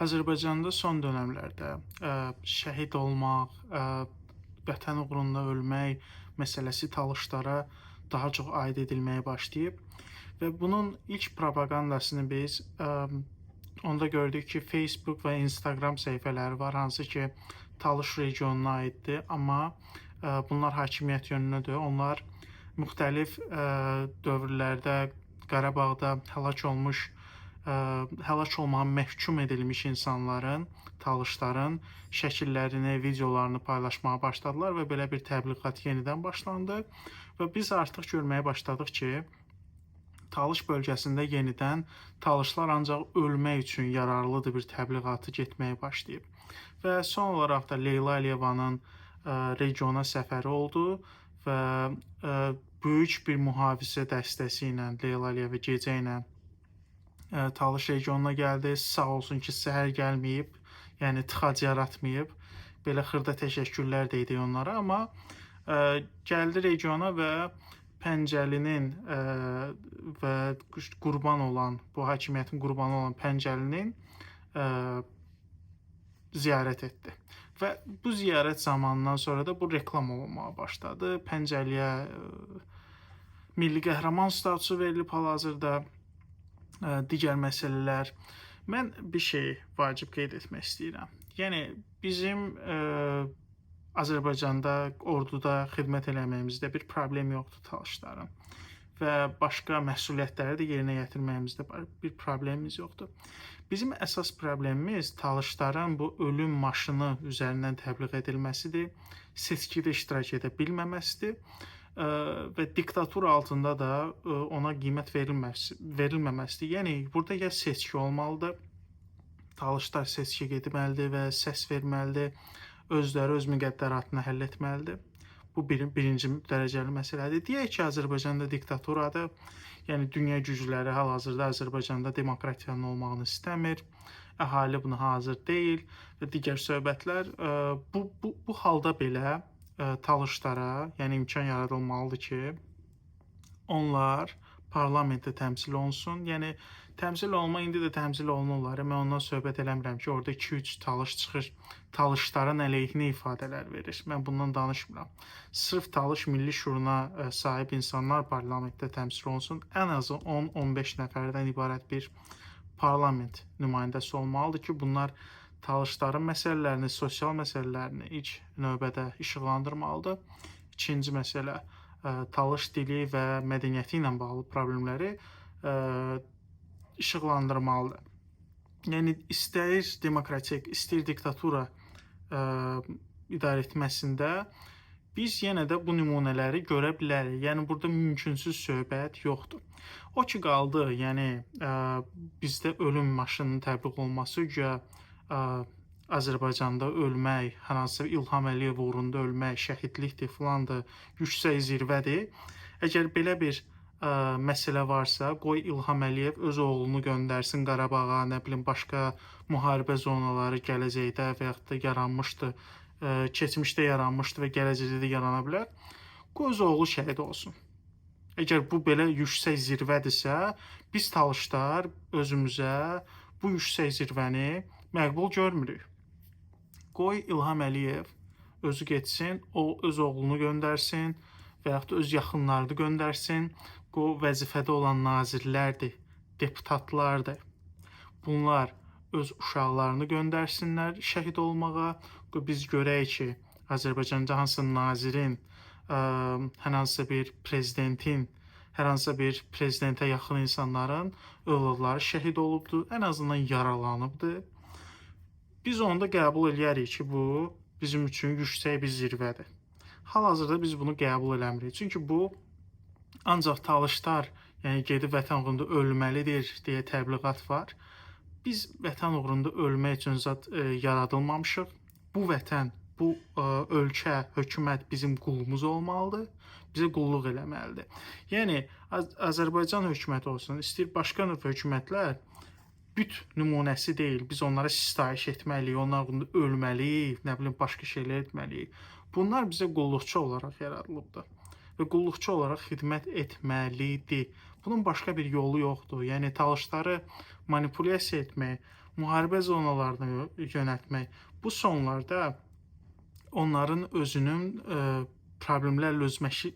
Azərbaycanda son dönəmlərdə şəhid olmaq, vətən uğrunda ölmək məsələsi talışlara daha çox aid edilməyə başlayıb və bunun ilk propagandasını biz onda gördük ki, Facebook və Instagram səhifələri var, hansı ki, Talış regionuna aiddir, amma bunlar hakimiyyət yönlüdür. Onlar müxtəlif dövrlərdə Qarabağda həlak olmağa məhkum edilmiş insanların, talışların şəkillərini, videolarını paylaşmağa başladılar və belə bir təbliğat yenidən başlandı və biz artıq görməyə başladıq ki, Talış bölgəsində yenidən talışlar ancaq ölmək üçün yararlıdır bir təbliğatı getməyə başlayıb. Və son olaraq da Leyla Əliyevanın regiona səfəri oldu və böyük bir mühafizə dəstəsi ilə Leyla Əliyeva gecə ilə Talış regionuna gəldi. Sağ olsun ki, səhər gəlməyib, yəni tıxac yaratmayıb. Belə xırda təşəkkürlər də edik onlara, amma gəldi regiona və Pəncəlinin və qurban olan, bu hakimiyyətin qurbanı olan Pəncəlinin ziyarət etdi. Və bu ziyarət zamanından sonra da bu reklam olunmağa başladı. Pəncəliyə milli qəhrəman statusu verilib hal-hazırda, digər məsələlər. Mən bir şey vacib qeyd etmək istəyirəm. Yəni, bizim Azərbaycanda, orduda xidmət eləməyimizdə bir problem yoxdur talışların və başqa məsuliyyətləri də yerinə yetirməyimizdə bir problemimiz yoxdur. Bizim əsas problemimiz talışların bu ölüm maşını üzərindən təbliğ edilməsidir, seçkidə iştirak edə bilməməsidir və diktatura altında da ona qiymət verilməməsidir. Yəni, burada ya seçki olmalıdır, talışlar seçki etməlidir və səs verməlidir, özləri öz müqəddəratını həll etməlidir. Bu birinci dərəcəli məsələdir. Deyək ki, Azərbaycanda diktaturadır, yəni dünya gücləri hal-hazırda Azərbaycanda demokratiyanın olmağını istəmir, əhali buna hazır deyil və digər söhbətlər. Bu halda belə talışlara, yəni imkan yaradılmalıdır ki, onlar parlamentdə təmsil olunsun. Yəni, təmsil olunma indi də təmsil olunurlar. Mən ondan söhbət eləmirəm ki, orada 2-3 talış çıxır, talışların əleyhinə ifadələr verir. Mən bundan danışmıram. Sırf talış milli şüuruna sahib insanlar parlamentdə təmsil olunsun. Ən azı 10-15 nəfərdən ibarət bir parlament nümayəndəsi olmalıdır ki, bunlar talışların məsələlərini, sosial məsələlərini ilk növbədə işıqlandırmalıdır. İkinci məsələ, talış dili və mədəniyyəti ilə bağlı problemləri işıqlandırmalıdır. Yəni, istəyir demokratik, istəyir diktatura idarə etməsində biz yenə də bu nümunələri görə bilərik. Yəni, burada mümkünsüz söhbət yoxdur. O ki, qaldı, yəni, bizdə ölüm maşınının təbliğ olması güya Azərbaycanda ölmək, hər hansısa İlham Əliyev uğrunda ölmək, şəhidlikdir, filandır, yüksək zirvədir. Əgər belə bir məsələ varsa, qoy İlham Əliyev öz oğlunu göndərsin Qarabağa, nə bilim, başqa müharibə zonaları gələcəkdə və yaxud da yaranmışdı, keçmişdə yaranmışdı və gələcəkdə də yarana bilər. Qoy öz oğlu şəhid olsun. Əgər bu belə yüksək zirvədirsə, biz talışlar özümüzə bu yüksək zirvəni məqbul görmürük. Qoy İlham Əliyev özü getsin, o öz oğlunu göndərsin və yaxud da öz yaxınlarını göndərsin. O vəzifədə olan nazirlərdir, deputatlardır. Bunlar öz uşaqlarını göndərsinlər şəhid olmağa. Biz görək ki, Azərbaycanda hansısa nazirin, hər hansısa bir prezidentin, hər hansısa bir prezidentə yaxın insanların övladları şəhid olubdur, ən azından yaralanıbdır. Biz onu da qəbul edərik ki, bu bizim üçün yüksək bir zirvədir. Hal-hazırda biz bunu qəbul eləmirik. Çünki bu ancaq talışlar, yəni gedib vətən uğrunda ölməlidir deyə təbliğat var. Biz vətən uğrunda ölmək üçün zat yaradılmamışıq. Bu vətən, bu ölkə, hökumət bizim qulumuz olmalıdır. Bizə qulluq eləməlidir. Yəni, Azərbaycan hökuməti olsun, istəyir başqa növ hökumətlər büt nümunəsi deyil. Biz onlara sitayiş etməliyik, onlar uğrunda ölməliyik, nə bilim, başqa şeylər etməliyik. Bunlar bizə qulluqçu olaraq yaradılıbdır və qulluqçu olaraq xidmət etməlidir. Bunun başqa bir yolu yoxdur. Yəni, talışları manipulyasiya etmək, müharibə zonalarına yönəltmək, bu sonlarda onların özünün problemlərlə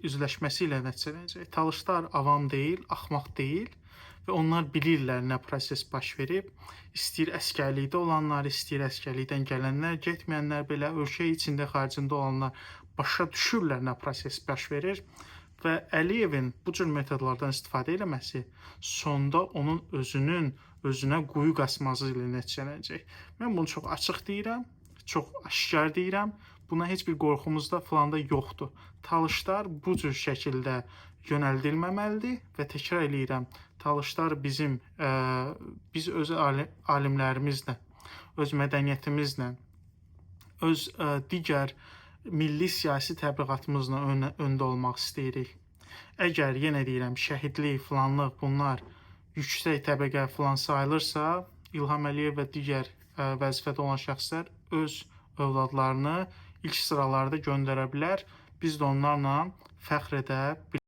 üzləşməsi ilə nəticələnəcək. Talışlar avam deyil, axmaq deyil və onlar bilirlər nə proses baş verib. İstəyir əskərlikdə olanlar, istəyir əskərlikdən gələnlər, getməyənlər belə ölkə içində, xaricində olanlar başa düşürlər nə proses baş verir və Əliyevin bu cür metodlardan istifadə etməsi sonda onun özünə quyu qazması ilə nəticələnəcək. Mən bunu çox açıq deyirəm, çox aşkar deyirəm. Buna heç bir qorxumuz da falanda yoxdur. Talışlar bu cür şəkildə yönəldilməməlidir və təkrar eləyirəm, talışlar biz öz alimlərimizlə, öz mədəniyyətimizlə, öz digər milli siyasi təbliğatımızla öndə olmaq istəyirik. Əgər yenə deyirəm, şəhidlik, filanlıq bunlar yüksək təbəqə filan sayılırsa, İlham Əliyev və digər vəzifədə olan şəxslər öz övladlarını ilk sıralarda göndərə bilər. Biz də onlarla fəxr edə bilərik.